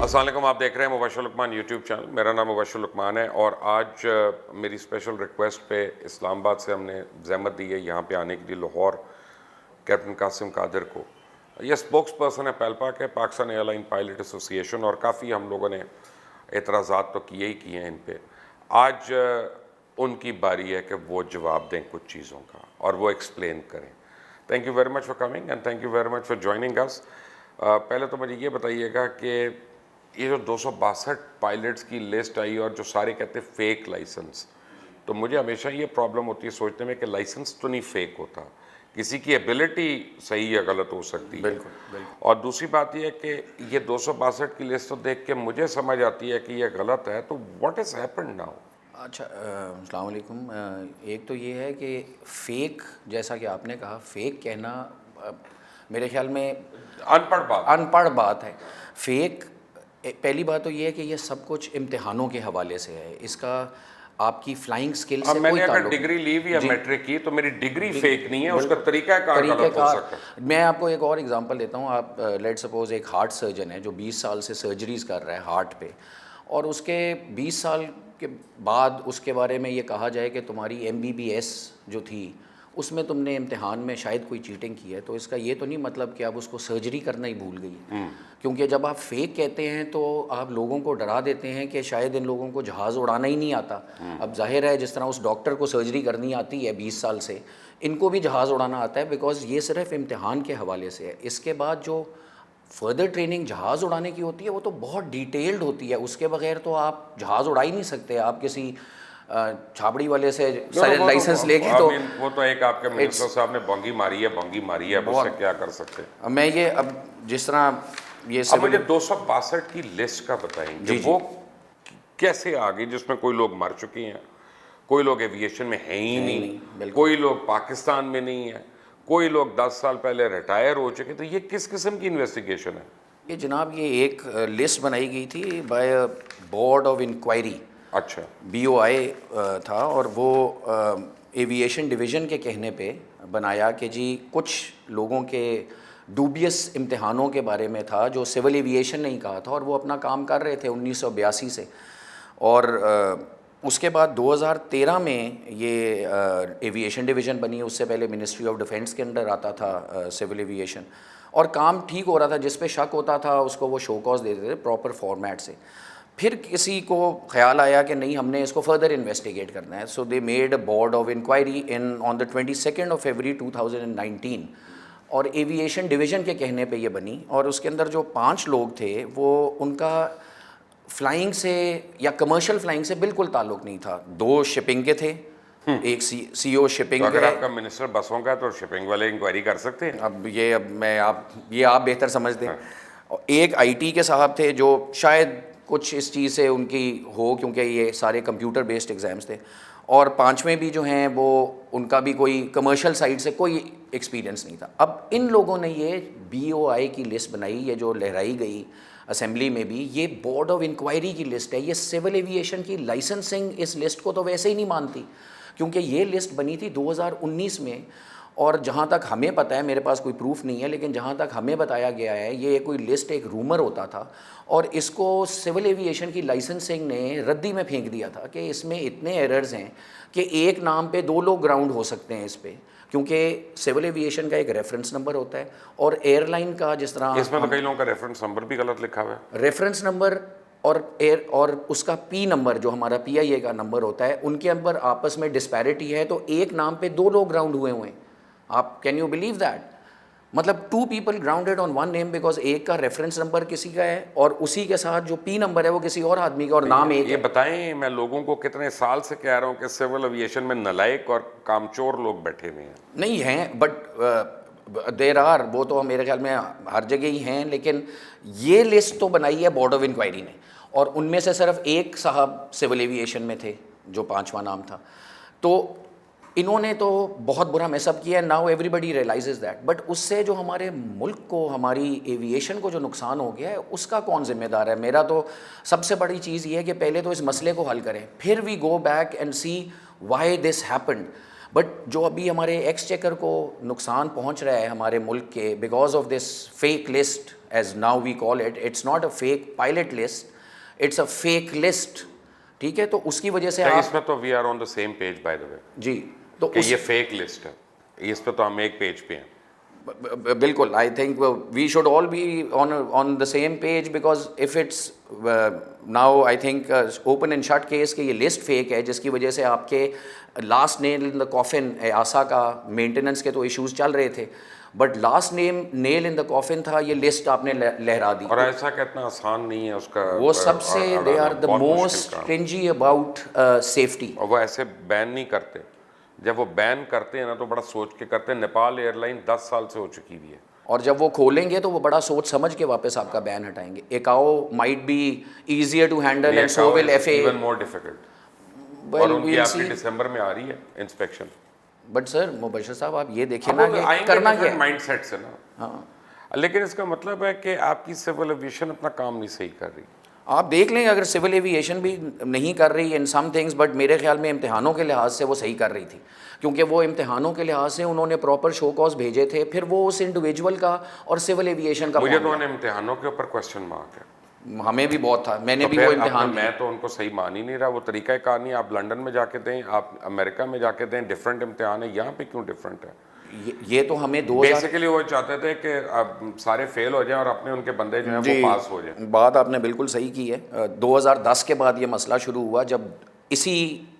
السلام علیکم، آپ دیکھ رہے ہیں مبشر لقمان یوٹیوب چینل. میرا نام مبشر لقمان ہے اور آج میری اسپیشل ریکویسٹ پہ اسلام آباد سے ہم نے زحمت دی ہے یہاں پہ آنے کے لیے لاہور کیپٹن قاسم قادر کو. یہ اسپوکس پرسن ہے پیلپا کے پاکستان ایئر لائن پائلٹ ایسوسی ایشن، اور کافی ہم لوگوں نے اعتراضات تو کیے ہی کیے ہیں ان پہ. آج ان کی باری ہے کہ وہ جواب دیں کچھ چیزوں کا اور وہ ایکسپلین کریں. Thank you very much for coming and thank you very much for joining us. پہلے تو مجھے یہ بتائیے گا کہ یہ جو 262 پائلٹس کی لسٹ آئی اور جو سارے کہتے ہیں فیک لائسنس، تو مجھے ہمیشہ یہ پرابلم ہوتی ہے سوچنے میں کہ لائسنس تو نہیں فیک ہوتا، کسی کی ایبلٹی صحیح یا غلط ہو سکتی ہے. بالکل. اور دوسری بات یہ ہے کہ یہ 262 کی لسٹ دیکھ کے مجھے سمجھ آتی ہے کہ یہ غلط ہے. تو واٹ از ہیپنڈ ناؤ؟ اچھا، السلام علیکم. ایک تو یہ ہے کہ فیک، جیسا کہ آپ نے کہا، فیک کہنا میرے خیال میں ان پڑھ بات ہے. فیک، پہلی بات تو یہ ہے کہ یہ سب کچھ امتحانوں کے حوالے سے ہے. اس کا آپ کی فلائنگ سکل سے میں کوئی نے اگر تعلق ڈگری لی ہوئی ہے میٹرک کی تو میری ڈگری فیک نہیں ہے، اس کا طریقہ کار غلط ہو سکتا ہے. میں آپ کو ایک اور اگزامپل دیتا ہوں. آپ لیٹ سپوز ایک ہارٹ سرجن ہے جو 20 سال سے سرجریز کر رہا ہے ہارٹ پہ، اور اس کے 20 سال کے بعد اس کے بارے میں یہ کہا جائے کہ تمہاری MBBS جو تھی اس میں تم نے امتحان میں شاید کوئی چیٹنگ کی ہے، تو اس کا یہ تو نہیں مطلب کہ آپ اس کو سرجری کرنا ہی بھول گئی. کیونکہ جب آپ فیک کہتے ہیں تو آپ لوگوں کو ڈرا دیتے ہیں کہ شاید ان لوگوں کو جہاز اڑانا ہی نہیں آتا. اب ظاہر ہے جس طرح اس ڈاکٹر کو سرجری کرنی آتی ہے 20 سال سے، ان کو بھی جہاز اڑانا آتا ہے، بیکاز یہ صرف امتحان کے حوالے سے ہے. اس کے بعد جو فردر ٹریننگ جہاز اڑانے کی ہوتی ہے وہ تو بہت ڈیٹیلڈ ہوتی ہے. اس کے بغیر تو آپ جہاز اڑا ہی نہیں سکتے. آپ کسی چھابڑی والے سے لائسنس لے کے تو وہ تو ایک آپ کے منسٹر صاحب نے بونگی ماری ہے اب اس سے کیا کر سکتے ہیں. میں یہ اب جس طرح یہ اب مجھے 262 کی لسٹ کا بتائیں کہ وہ کیسے آ گئی، جس میں کوئی لوگ مر چکے ہیں، کوئی لوگ ایویشن میں ہیں ہی نہیں، کوئی لوگ پاکستان میں نہیں ہیں، کوئی لوگ 10 سال پہلے ریٹائر ہو چکے. تو یہ کس قسم کی انویسٹیگیشن ہے؟ یہ جناب یہ ایک لسٹ بنائی گئی تھی بائی بورڈ آف انکوائری. اچھا. BOI تھا، اور وہ ایویشن ڈویژن کے کہنے پہ بنایا کہ جی کچھ لوگوں کے ڈوبیس امتحانوں کے بارے میں تھا جو سول ایویشن نے ہی کہا تھا، اور وہ اپنا کام کر رہے تھے 1982 سے. اور اس کے بعد 2013 میں یہ ایویشن ڈویژن بنی. اس سے پہلے منسٹری آف ڈیفینس کے انڈر آتا تھا سول ایویشن، اور کام ٹھیک ہو رہا تھا. جس پہ شک ہوتا تھا اس کو وہ شو کاز دیتے تھے پراپر فارمیٹ سے. پھر کسی کو خیال آیا کہ نہیں، ہم نے اس کو فردر انویسٹیگیٹ کرنا ہے. So they made a board of inquiry on the 22 February 2019، اور ایویشن ڈویژن کے کہنے پہ یہ بنی. اور اس کے اندر جو 5 لوگ تھے وہ ان کا فلائنگ سے یا کمرشل فلائنگ سے بالکل تعلق نہیں تھا. 2 شپنگ کے تھے، ایک CEO شپنگ. اگر آپ کا منسٹر بسوں کا ہے تو شپنگ والے انکوائری کر سکتے ہیں. اب آپ بہتر سمجھتے ہیں. ایک IT کے صاحب تھے جو شاید کچھ اس چیز سے ان کی ہو، کیونکہ یہ سارے کمپیوٹر بیسڈ ایگزامس تھے. اور 5ویں بھی جو ہیں وہ ان کا بھی کوئی کمرشل سائڈ سے کوئی ایکسپیرینس نہیں تھا. اب ان لوگوں نے یہ BOI کی لسٹ بنائی، یہ جو لہرائی گئی اسمبلی میں بھی، یہ بورڈ آف انکوائری کی لسٹ ہے. یہ سول ایویشن کی لائسنسنگ اس لسٹ کو تو ویسے ہی نہیں مانتی، کیونکہ یہ لسٹ بنی تھی 2019 میں. اور جہاں تک ہمیں پتہ ہے، میرے پاس کوئی پروف نہیں ہے، لیکن جہاں تک ہمیں بتایا گیا ہے یہ کوئی لسٹ ایک رومر ہوتا تھا، اور اس کو سول ایویشن کی لائسنسنگ نے ردی میں پھینک دیا تھا کہ اس میں اتنے ایررز ہیں کہ ایک نام پہ 2 لوگ گراؤنڈ ہو سکتے ہیں اس پہ. کیونکہ سول ایویشن کا ایک ریفرنس نمبر ہوتا ہے، اور ایئر لائن کا جس طرح اس میں تو کئی لوگوں کا ریفرنس نمبر بھی غلط لکھا ہوا ہے. ریفرنس نمبر اور اس کا P نمبر جو ہمارا PIA کا نمبر ہوتا ہے، ان کے اندر آپس میں ڈسپیرٹی ہے. تو ایک نام پہ 2 لوگ گراؤنڈ ہوئے ہیں. آپ کین یو بلیو دیٹ؟ مطلب 2 people grounded on one name because ایک کا ریفرنس نمبر کسی کا ہے اور اسی کے ساتھ جو P نمبر ہے وہ کسی اور آدمی کا، اور نام ایک ہے. یہ بتائیں، میں لوگوں کو کتنے سال سے کہہ رہا ہوں کہ سول ایویشن میں نالائق اور کامچور لوگ بیٹھے ہوئے ہیں. نہیں ہیں، بٹ دیر آر، وہ تو میرے خیال میں ہر جگہ ہی ہیں. لیکن یہ لسٹ تو بنائی ہے بورڈ آف انکوائری نے، اور ان میں سے صرف ایک صاحب سول ایویشن میں تھے جو 5واں نام تھا. تو انہوں نے تو بہت برا میس اپ کیا ہے. Now everybody realises that. But اس سے جو ہمارے ملک کو، ہماری ایویشن کو جو نقصان ہو گیا ہے، اس کا کون ذمہ دار ہے؟ میرا تو سب سے بڑی چیز یہ ہے کہ پہلے تو اس مسئلے کو حل کریں، پھر we go back and see why this happened. But جو ابھی ہمارے ایکس چیکر کو نقصان پہنچ رہا ہے ہمارے ملک کے because of this fake list as now we call it, it's not a fake pilot list, it's a fake list, ٹھیک ہے. تو اس کی وجہ سے اس آپ میں تو we are on the same page by the way جی تو کہ یہ فیک لسٹ ہے، اس پہ تو ہم ایک پیج پہ ہیں. بالکل I think we should all be on the same page because if it's now I think open and shut case کہ یہ لسٹ فیک ہے، جس کی وجہ سے آپ کے لاسٹ نیل ان دا کافن آسا کا مینٹیننس کے تو ایشوز چل رہے تھے، but last Nile in the coffin تھا یہ لسٹ آپ نے لہرا دی. اور ایسا کہ اتنا آسان نہیں ہے اس کا، وہ سب سے دے آر دا بہت مشکل موسٹ کام. Strategy about safety. اور وہ ایسے بین نہیں کرتے، جب وہ بین کرتے ہیں نا تو بڑا سوچ کے کرتے ہیں. نیپال ایئر لائن 10 سال سے ہو چکی ہوئی ہے، اور جب وہ کھولیں گے تو وہ بڑا سوچ سمجھ کے واپس آپ کا بین ہٹائیں گے. ایکاؤ might be easier to handle and so will F A. Even more difficult. اور ان کی آپ کی دسمبر میں آ رہی ہے انسپیکشن. بٹ سر مبشر صاحب آپ یہ دیکھیں نا کہ کرنا کیا ہے. مائنڈ سیٹ سے نا. ہاں لیکن اس کا مطلب ہے کہ آپ کی سول ایویشن اپنا کام نہیں صحیح کر رہی. آپ دیکھ لیں اگر سول ایویشن بھی نہیں کر رہی ان سم تھنگس، بٹ میرے خیال میں امتحانوں کے لحاظ سے وہ صحیح کر رہی تھی، کیونکہ وہ امتحانوں کے لحاظ سے انہوں نے پراپر شو کاز بھیجے تھے. پھر وہ اس انڈیویجول کا اور سول ایویشن کا مجھے تو ان امتحانوں کے اوپر کوشچن مارک ہے. ہمیں بھی بہت تھا، میں نے بھی وہ امتحان میں تو ان کو صحیح مان ہی نہیں رہا. وہ طریقہ کار نہیں. آپ لنڈن میں جا کے دیں، آپ امریکہ میں جا کے دیں، ڈفرینٹ امتحان ہے. یہاں پہ کیوں ڈفرینٹ ہے؟ یہ تو ہمیں بیسیکلی وہ چاہتے تھے کہ سارے فیل ہو جائیں اور اپنے ان کے بندے جو ہیں وہ پاس ہو جائیں. بات آپ نے بالکل صحیح کی ہے. 2010 کے بعد یہ مسئلہ شروع ہوا جب اسی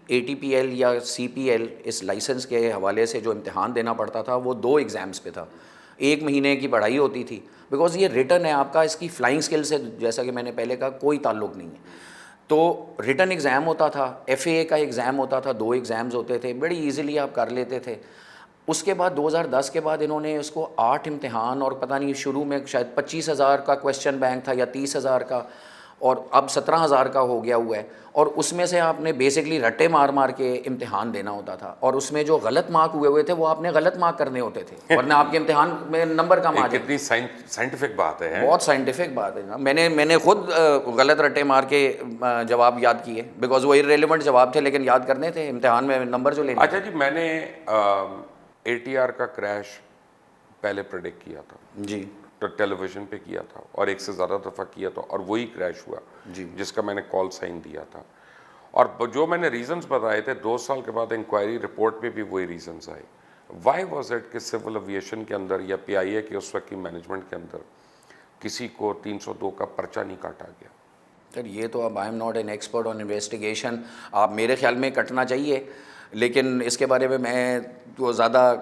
اے ٹی پی ایل یا سی پی ایل اس لائسنس کے حوالے سے جو امتحان دینا پڑتا تھا وہ 2 ایگزامس پہ تھا. 1 مہینے کی پڑھائی ہوتی تھی بیکاز یہ ریٹن ہے آپ کا، اس کی فلائنگ اسکل سے جیسا کہ میں نے پہلے کہا کوئی تعلق نہیں ہے. تو ریٹن ایگزام ہوتا تھا، ایف اے کا ایگزام ہوتا تھا، 2 ایگزامز ہوتے تھے، بڑی ایزیلی آپ کر لیتے تھے. اس کے بعد 2010 کے بعد انہوں نے اس کو 8 امتحان اور پتہ نہیں شروع میں شاید 25,000 کا کویسچن بینک تھا یا 30,000 کا، اور اب 17,000 کا ہو گیا ہوا ہے. اور اس میں سے آپ نے بیسکلی رٹے مار مار کے امتحان دینا ہوتا تھا، اور اس میں جو غلط مارک ہوئے تھے وہ آپ نے غلط مارک کرنے ہوتے تھے ورنہ آپ کے امتحان میں نمبر کم آ جائے. کتنی سائنٹیفک بات ہے. بہت سائنٹیفک بات ہے نا. میں نے خود غلط رٹے مار کے جواب یاد کیے بیکاز وہ ارریلیونٹ جواب تھے لیکن یاد کرنے تھے امتحان میں نمبر جو لینے. اچھا جی، میں نے اے ٹی آر کا کریش پہلے پریڈکٹ کیا تھا جی، تو ٹیلی ویژن پہ کیا تھا اور 1 سے زیادہ دفعہ کیا تھا اور وہی کریش ہوا جی، جس کا میں نے کال سائن دیا تھا. اور جو میں نے ریزنز بتائے تھے 2 سال کے بعد انکوائری رپورٹ پہ بھی وہی ریزنز آئے. وائی واز اٹ کہ سول ایویشن کے اندر یا پی آئی اے کے اس وقت کی مینجمنٹ کے اندر کسی کو 302 کا پرچہ نہیں کاٹا گیا؟ سر یہ تو اب I am not an expert on investigation. آپ میرے خیال میں کٹنا چاہیے، لیکن اس کے بارے میں تو زیادہ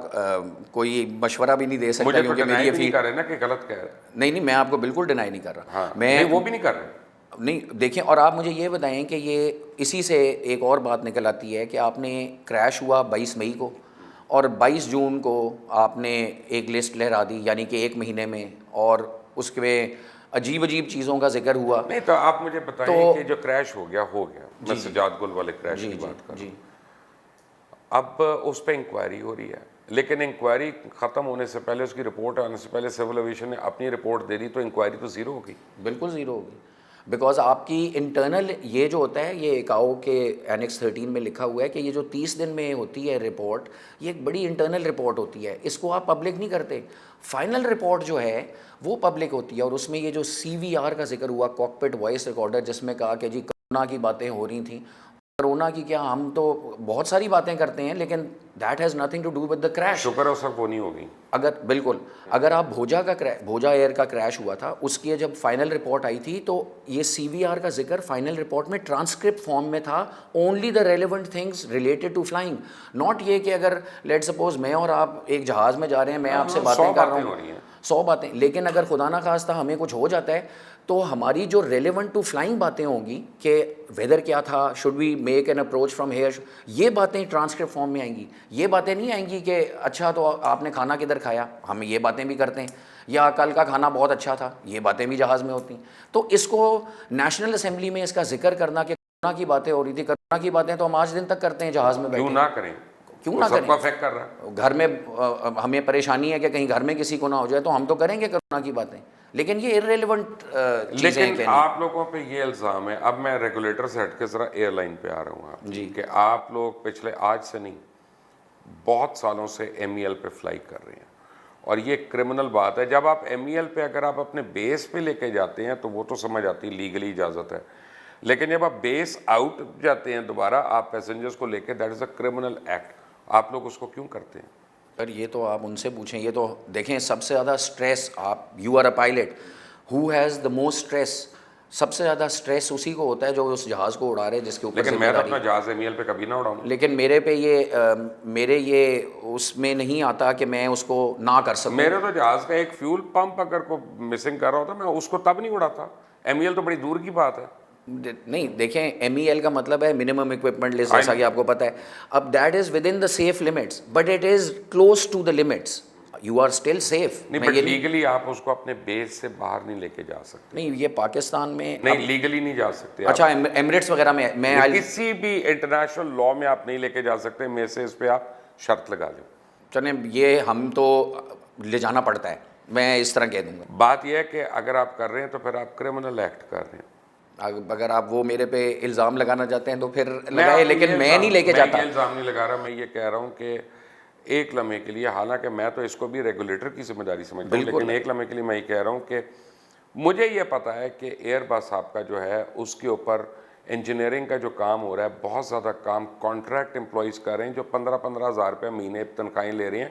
کوئی مشورہ بھی نہیں دے سکتا کیونکہ میری یہ فیل کر رہے ہیں نا کہ غلط کہہ رہے ہیں. نہیں میں آپ کو بالکل ڈینائی نہیں کر رہا. میں وہ بھی نہیں کر رہے. نہیں دیکھیں، اور آپ مجھے یہ بتائیں کہ یہ اسی سے ایک اور بات نکل آتی ہے کہ آپ نے کریش ہوا 22 مئی کو اور 22 جون کو آپ نے ایک لسٹ لہرا دی، یعنی کہ 1 مہینے میں، اور اس میں عجیب چیزوں کا ذکر ہوا. نہیں تو آپ مجھے بتائیں کہ جو کریش ہو گیا میں سجاد گل والے کریش کی بات کر رہا ہوں. اب اس پہ انکوائری ہو رہی ہے، لیکن انکوائری ختم ہونے سے پہلے، اس کی رپورٹ آنے سے پہلے سول ایویشن نے اپنی رپورٹ دے دی تو انکوائری تو زیرو ہو گئی. بالکل زیرو ہوگی بیکاز آپ کی انٹرنل یہ جو ہوتا ہے، یہ ایکاؤ کے اینکس 13 میں لکھا ہوا ہے کہ یہ جو 30 دن میں ہوتی ہے رپورٹ، یہ ایک بڑی انٹرنل رپورٹ ہوتی ہے، اس کو آپ پبلک نہیں کرتے. فائنل رپورٹ جو ہے وہ پبلک ہوتی ہے، اور اس میں یہ جو سی وی آر کا ذکر ہوا، کاکپٹ وائس ریکارڈر، جس میں کہا کہ جی کرونا کی باتیں ہو رہی تھیں. کرونا کی کیا، ہم تو بہت ساری باتیں کرتے ہیں لیکن that has nothing to do with the crash. شکر ہے سر وہ نہیں ہوگی. اگر آپ بھوجا ایئر کا کریش ہوا تھا، اس کی جب فائنل رپورٹ آئی تھی تو یہ سی وی آر کا ذکر فائنل رپورٹ میں ٹرانسکرپٹ فارم میں تھا، only the relevant things related to flying, not یہ کہ اگر لیٹ سپوز میں اور آپ ایک جہاز میں جا رہے ہیں، میں آپ سے باتیں کر رہا ہوں 100 باتیں، لیکن اگر خدا نہ خواستہ ہمیں کچھ ہو جاتا ہے تو ہماری جو ریلیونٹ ٹو فلائنگ باتیں ہوں گی کہ ویدر کیا تھا، should we make an approach from here, یہ باتیں ٹرانسکرپٹ فارم میں آئیں گی. یہ باتیں نہیں آئیں گی کہ اچھا تو آپ نے کھانا کدھر کھایا، ہم یہ باتیں بھی کرتے ہیں، یا کل کا کھانا بہت اچھا تھا، یہ باتیں بھی جہاز میں ہوتی ہیں. تو اس کو نیشنل اسمبلی میں اس کا ذکر کرنا کہ کرونا کی باتیں ہو رہی تھی، کرونا کی باتیں تو ہم آج دن تک کرتے ہیں جہاز میں بیٹھے. کیوں نہ کریں؟ گھر میں ہمیں پریشانی ہے کہ کہیں گھر میں کسی کو نہ ہو جائے تو ہم تو کریں گے کرونا کی باتیں، لیکن یہ ارریلیونٹ چیزیں ہیں. لیکن آپ لوگوں پہ یہ الزام ہے، اب میں ریگولیٹر سے ہٹ کے ذرا ایئر لائن پہ آ رہا ہوں آپ جی، کہ آپ لوگ پچھلے آج سے نہیں بہت سالوں سے ایم ای ایل پہ فلائی کر رہے ہیں, اور یہ کرمنل بات ہے. جب آپ ایم ای ایل پہ اگر آپ اپنے بیس پہ لے کے جاتے ہیں تو وہ تو سمجھ آتی لیگلی اجازت ہے, لیکن جب آپ بیس آؤٹ جاتے ہیں دوبارہ آپ پیسنجرز کو لے کے, that is a criminal act. آپ لوگ اس کو کیوں کرتے ہیں؟ پر یہ تو آپ ان سے پوچھیں. یہ تو دیکھیں سب سے زیادہ اسٹریس, آپ you are a pilot, who has the most stress? سب سے زیادہ اسٹریس اسی کو ہوتا ہے جو اس جہاز کو اڑا رہے جس کے اوپر لیکن میں ذمہ تو داری. اپنا جہاز ایم ای ایل پہ کبھی نہ اڑاؤں. لیکن میرے یہ اس میں نہیں آتا کہ میں اس کو نہ کر سکوں. میرے تو جہاز کا ایک فیول پمپ اگر کو مسنگ کر رہا ہوتا میں اس کو تب نہیں اڑاتا. ایم ای ایل تو بڑی دور کی بات ہے. نہیں دیکھیں, ایم ای ایل کا مطلب ہے منیمم اکوپمنٹ لسٹ, جیسا کہ آپ کو پتہ ہے. اب that is within the safe limits, but it is close to the limits. You are still safe. نہیں, بٹ لیگلی آپ اس کو اپنے بیس سے باہر نہیں لے کے جا سکتے. نہیں, یہ پاکستان میں نہیں, لیگلی نہیں جا سکتے. اچھا ایمریٹس وغیرہ میں کسی بھی انٹرنیشنل لا میں آپ نہیں لے کے جا سکتے. میں سے اس پہ آپ شرط لگا لیں. چلیں, یہ ہم تو لے جانا پڑتا ہے, میں اس طرح کہہ دوں گا. بات یہ ہے کہ اگر آپ کر رہے ہیں تو پھر آپ کرمنل ایکٹ کر رہے ہیں. اگر آپ وہ میرے پہ الزام لگانا چاہتے ہیں تو پھر لگائے, لیکن میں نہیں لے کے جاتا. میں یہ الزام نہیں لگا رہا, میں یہ کہہ رہا ہوں کہ ایک لمحے کے لیے, حالانکہ میں تو اس کو بھی ریگولیٹر کی ذمہ داری سمجھتا ہوں, لیکن ایک لمحے کے لیے میں یہ کہہ رہا ہوں کہ مجھے یہ پتا ہے کہ ایئر بس آپ کا جو ہے اس کے اوپر انجینئرنگ کا جو کام ہو رہا ہے, بہت زیادہ کام کانٹریکٹ امپلائیز کر رہے ہیں جو 15,000 روپے مہینے تنخواہیں لے رہے ہیں.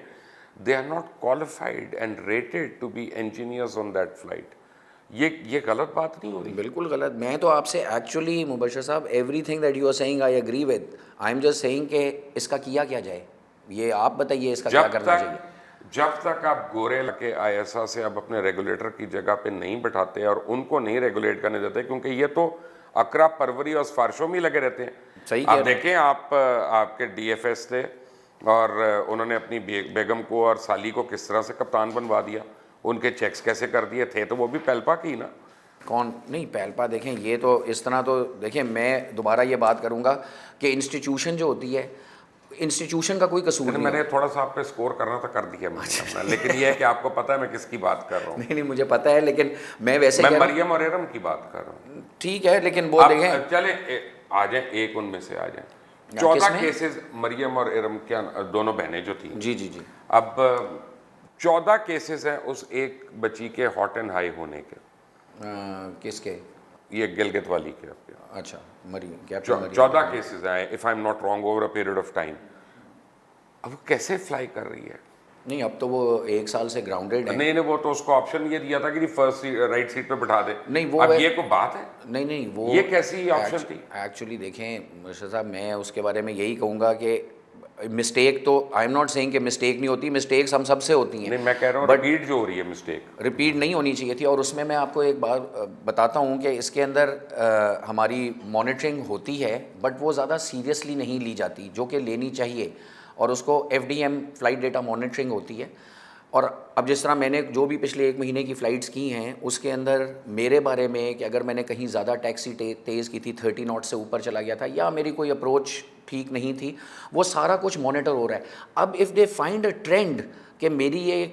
They are not qualified and rated to be engineers on that flight. یہ غلط بات نہیں ہو رہی؟ بالکل غلط. میں تو آپ سے ایکچولی مبشر صاحب, everything that you are saying I agree with. I am just saying کہ اس کا کیا جائے, یہ آپ بتائیے اس کا کیا کرنا چاہیے. جب تک آپ گورے کے آئی ایس آ سے آپ اپنے ریگولیٹر کی جگہ پہ نہیں بٹھاتے اور ان کو نہیں ریگولیٹ کرنے دیتے, کیونکہ یہ تو اقرا پروری اور سفارشوں میں لگے رہتے ہیں. صحیح آپ دیکھیں, آپ کے ڈی ایف ایس تھے اور انہوں نے اپنی بیگم کو اور سالی کو کس طرح سے کپتان بنوا دیا, ان کے چیکس کیسے کر دیے تھے, تو وہ بھی پیلپا کی نا. کون نہیں پیلپا. دیکھیں یہ تو اس طرح تو دیکھیں, میں دوبارہ یہ بات کروں گا کہ انسٹیٹیوشن جو ہوتی ہے, انسٹیٹیوشن کا کوئی قصور نہیں. میں نے تھوڑا سا آپ پہ اسکور کرنا تھا, کر دیا میں نے, لیکن یہ ہے کہ آپ کو پتہ ہے میں کس کی بات کر رہا ہوں. نہیں مجھے پتہ ہے, لیکن میں ویسے مریم اور ارم کی بات کر رہا ہوں. ٹھیک ہے, لیکن وہ دیکھیں, چلیں آ جائیں ایک ان میں سے آ جائیں. 14 کیسز مریم اور ارم کیا دونوں بہنیں جو تھیں, جی, اب 14 کیسز ہیں اس ایک بچی کے ہاٹ اینڈ ہائی ہونے کے. کس کے؟ یہ گلگت والی کے. اچھا, مریم 14 کیسز آئے, if I am not wrong, over a period of time. اب وہ کیسے فلائی کر رہی ہے؟ نہیں, اب تو وہ 1 سال سے گراؤنڈیڈ ہے. نہیں, وہ تو اس کو آپشن یہ دیا تھا کہ فرسٹ رائٹ سیٹ پہ بٹھا دے. نہیں وہ اب یہ کوئی بات ہے؟ نہیں وہ یہ کیسی آپشن تھی؟ ایکچولی دیکھیں مرشد صاحب, میں اس کے بارے میں یہی کہوں گا کہ مسٹیک تو آئی ایم ناٹ سیئنگ کہ مسٹیک نہیں ہوتی, مسٹیکس ہم سب سے ہوتی ہیں. نہیں, میں کہہ رہا ہوں ریپیٹ جو ہو رہی ہے مسٹیک, ریپیٹ نہیں ہونی چاہیے تھی. اور اس میں آپ کو ایک بات بتاتا ہوں کہ اس کے اندر ہماری مانیٹرنگ ہوتی ہے, بٹ وہ زیادہ سیریسلی نہیں لی جاتی جو کہ لینی چاہیے, اور اس کو F D M flight data monitoring ہوتی ہے. اور اب جس طرح میں نے جو بھی پچھلے 1 مہینے کی فلائٹس کی ہیں, اس کے اندر میرے بارے میں کہ اگر میں نے کہیں زیادہ ٹیکسی تیز کی تھی, 30 ناٹ سے اوپر چلا گیا تھا, یا میری کوئی اپروچ ٹھیک نہیں تھی, وہ سارا کچھ مانیٹر ہو رہا ہے. اب if they find a trend کہ میری یہ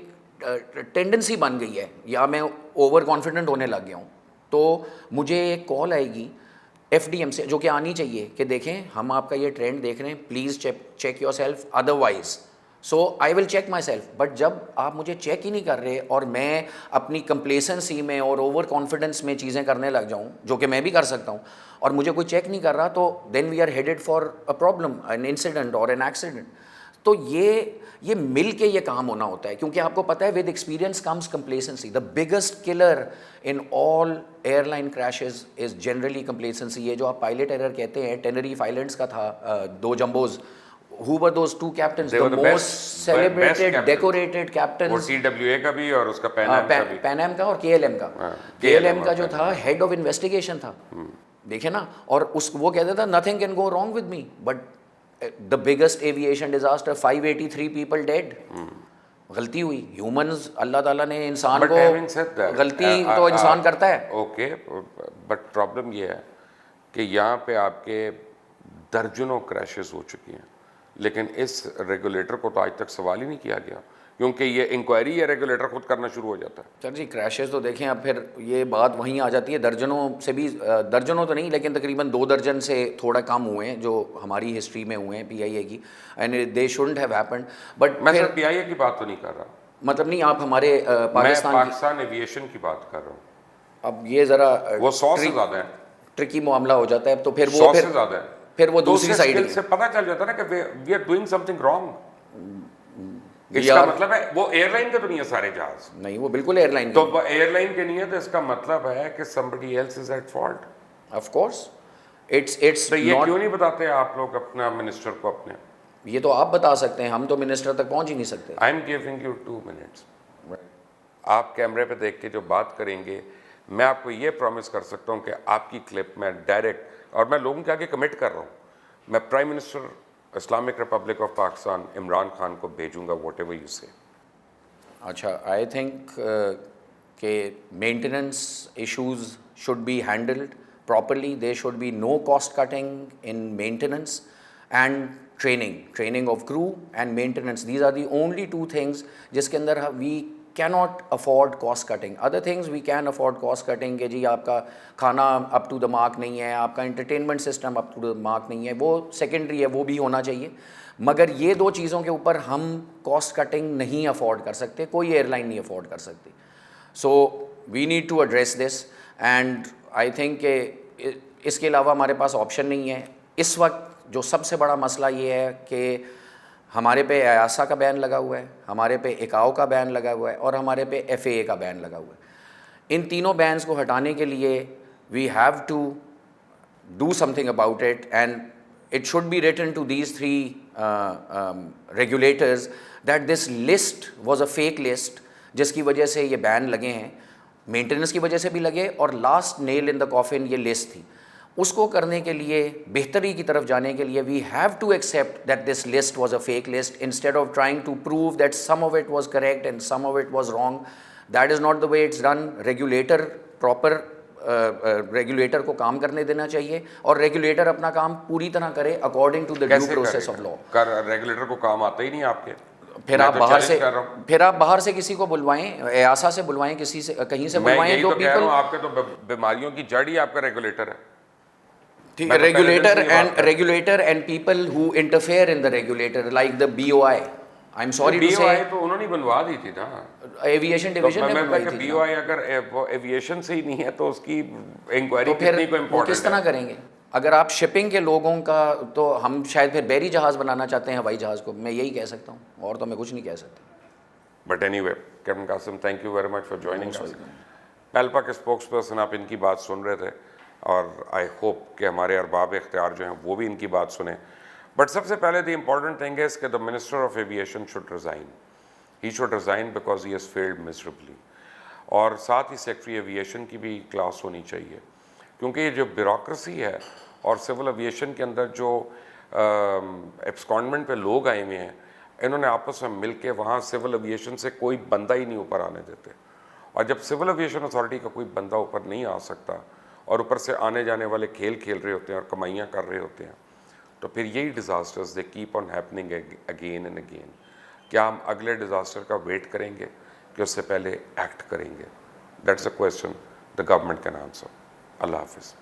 ٹینڈنسی بن گئی ہے یا میں اوور کانفیڈنٹ ہونے لگ گیا ہوں, تو مجھے ایک کال آئے گی ایف ڈی ایم سے, جو کہ آنی چاہیے کہ دیکھیں ہم آپ کا یہ ٹرینڈ دیکھ رہے ہیں, please check your self, otherwise so I will check my self. But جب آپ مجھے چیک ہی نہیں کر رہے اور میں اپنی کمپلیسنسی میں اور اوور کانفیڈنس میں چیزیں کرنے لگ جاؤں, جو کہ میں بھی کر سکتا ہوں, اور مجھے کوئی چیک نہیں کر رہا, تو then we are headed for a problem, an incident اور این ایکسیڈنٹ. تو یہ مل کے یہ کام ہونا ہوتا ہے, کیونکہ آپ کو پتہ ہے with experience comes complacency. The biggest killer in all airline crashes is generally complacency. یہ جو آپ پائلٹ ایرر کہتے ہیں, ٹینریف آئلینڈز کا تھا, 2 جمبوز, who were those 2 captains, the most celebrated decorated captains, وہ TWA کا بھی اور اس کا پین ایم کا بھی, پین ایم کا اور KLM کا. KLM کا جو تھا ہیڈ آف انویسٹیگیشن تھا, دیکھیں نا, اور وہ کہتا تھا nothing can go wrong with me, but the biggest aviation disaster, 583 people dead. غلطی ہوئی, ہیومنز, اللہ تعالیٰ نے انسان کو, غلطی تو انسان کرتا ہے. اوکے, بٹ پرابلم یہ ہے کہ یہاں پہ آپ کے درجنوں کریشز ہو چکی ہیں, لیکن اس ریگولیٹر کو تو آج تک سوال ہی نہیں کیا گیا. کیونکہ یہ انکوائری یا ریگولیٹر خود کرنا شروع ہو جاتا ہے. سر جی کریشز تو دیکھیں اب پھر یہ بات وہیں آ جاتی ہے, درجنوں سے بھی, درجنوں تو نہیں لیکن تقریباً 2 درجن سے تھوڑا کم ہوئے ہیں جو ہماری ہسٹری میں ہوئے ہیں پی آئی اے کی, and they shouldn't have happened. But میں سر پی آئی اے کی بات تو نہیں کر رہا, مطلب نہیں, آپ ہمارے میں پاکستان ایویشن کی بات کر رہا ہوں. اب یہ ذرا وہ 100 سے زیادہ ہے, ٹرکی معاملہ ہو جاتا ہے, تو پھر 100 سے زیادہ ہے. پھر وہ دوسری سائڈ سے پتہ چل جاتا ہے نا کہ we are doing something wrong. اس کا مطلب ہے وہ ایئر لائن کے تو نہیں ہے سارے جہاز, نہیں, وہ بالکل ایئر لائن تو وہ ایئر لائن کے نہیں ہے, تو اس کا مطلب ہے کہ somebody else is at fault. Of course it's تو یہ کیوں نہیں بتاتے آپ لوگ اپنا منسٹر کو اپنے؟ یہ تو آپ بتا سکتے ہیں, ہم تو منسٹر تک پہنچ ہی نہیں سکتے. I am giving you 2 minutes. آپ کیمرے پہ دیکھ کے جو بات کریں گے, میں آپ کو یہ پرومس کر سکتا ہوں کہ آپ کی کلپ میں ڈائریکٹ, اور میں لوگوں کے آگے کمٹ کر رہا ہوں, میں prime minister Islamic Republic of Pakistan Imran Khan کو بھیجوں گا واٹ ایور یو سے. اچھا, آئی تھنک کہ maintenance issues should be handled properly. There should be no cost cutting in maintenance and training of crew and maintenance. These are the only 2 things جس کے اندر وی cannot afford cost cutting. Other things we can afford cost cutting کہ جی آپ کا کھانا اپ to the mark نہیں ہے, آپ کا entertainment system up to the mark نہیں ہے, وہ سیکنڈری ہے, وہ بھی ہونا چاہیے. مگر یہ 2 چیزوں کے اوپر ہم کاسٹ کٹنگ نہیں افورڈ کر سکتے, کوئی ایئر لائن نہیں افورڈ کر سکتی. So we need to address this, and I think کہ اس کے علاوہ ہمارے پاس آپشن نہیں ہے. اس وقت جو سب سے بڑا مسئلہ یہ ہے کہ ہمارے پہ ایاسا کا بین لگا ہوا ہے, ہمارے پہ ایکاؤ کا بین لگا ہوا ہے, اور ہمارے پہ ایف اے اے کا بین لگا ہوا ہے. ان تینوں بینس کو ہٹانے کے لیے we have to do something about it, and it should be written to these 3 regulators that this list was a fake list, جس کی وجہ سے یہ بین لگے ہیں. مینٹیننس کی وجہ سے بھی لگے, اور لاسٹ نیل ان دا کافن یہ لسٹ تھی. اس کو کرنے کے لیے, بہتری کی طرف جانے کے لیے, we have to accept that this list was a fake list instead of trying to prove that some of it was correct and some of it was wrong. That is not the way it's done. Regulator proper regulator کو کام کرنے دینا چاہیے, اور regulator اپنا کام پوری طرح کرے according to the due process of law. Regulator کو کام آتا ہی نہیں آپ کے, پھر آپ باہر سے کسی کو بلوائیں, ایاسا سے بلوائیں, کسی سے کہیں سے بلوائیں. جو پیپل, آپ کے تو بیماریوں کی جڑ ہی آپ کا ریگولیٹر ہے. regulator and people who interfere in the regulator like the BOI. I'm sorry to say, BOI تو انہوں نے بنوا دی تھی نا, ایویشن ڈویژن نے بنوائی تھی. BOI اگر ایویشن سے ہی نہیں ہے تو اس کی انکوائری کتنی کو امپورٹنٹ ہے. کس طرح کریں گے؟ اگر آپ شپنگ کے لوگوں کا, تو ہم شاید پھر بحری جہاز بنانا چاہتے ہیں ہوائی جہاز کو, میں یہی کہہ سکتا ہوں, اور تو میں کچھ نہیں کہہ سکتا. But anyway, captain Qasim, thank you very much for joining us. PALPA کے اسپوکس پرسن, آپ ان کی بات سن رہے تھے, اور آئی ہوپ کہ ہمارے ارباب اختیار جو ہیں وہ بھی ان کی بات سنیں. بٹ سب سے پہلے دی امپورٹنٹ تھنگ از کہ the minister of aviation should resign. He should resign because he has failed miserably. اور ساتھ ہی سیکٹری ایویشن کی بھی کلاس ہونی چاہیے, کیونکہ یہ جو بیوروکریسی ہے اور سول ایویشن کے اندر جو ایبسکانڈمنٹ پہ لوگ آئے ہوئے ہیں, انہوں نے آپس میں مل کے وہاں سول ایویشن سے کوئی بندہ ہی نہیں اوپر آنے دیتے. اور جب سول ایویشن اتھارٹی کا کوئی بندہ اوپر نہیں آ سکتا, اور اوپر سے آنے جانے والے کھیل کھیل رہے ہوتے ہیں اور کمائیاں کر رہے ہوتے ہیں, تو پھر یہی disasters they keep on happening again and again. کیا ہم اگلے ڈیزاسٹر کا ویٹ کریں گے کہ اس سے پہلے ایکٹ کریں گے؟ That's a question the government can answer. اللہ حافظ.